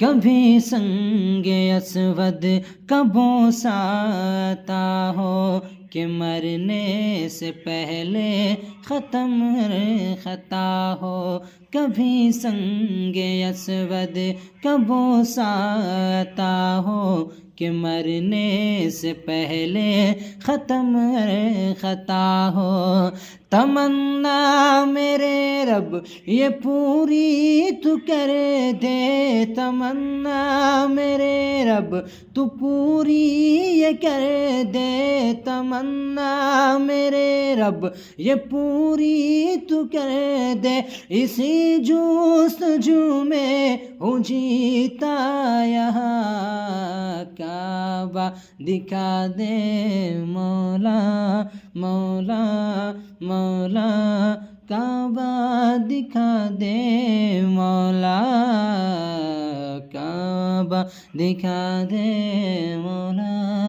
کبھی سنگ اسود کا بوسہ آتا ہو کہ مرنے سے پہلے ختم ہر خطا ہو، کبھی سنگ اسود کا بوسہ آتا ہو کہ مرنے سے پہلے ختم ہر خطا ہو۔ تمنا میرے رب یہ پوری تو کر دے، تمنا میرے رب تو پوری یہ کر دے، تمنا میرے رب یہ پوری تو کر دے، اسی جستجو میں ہوں جیتا یہاں، کعبہ دکھا دے مولا مولا مولا، کعبہ دکھا دے مولا، کعبہ دکھا دے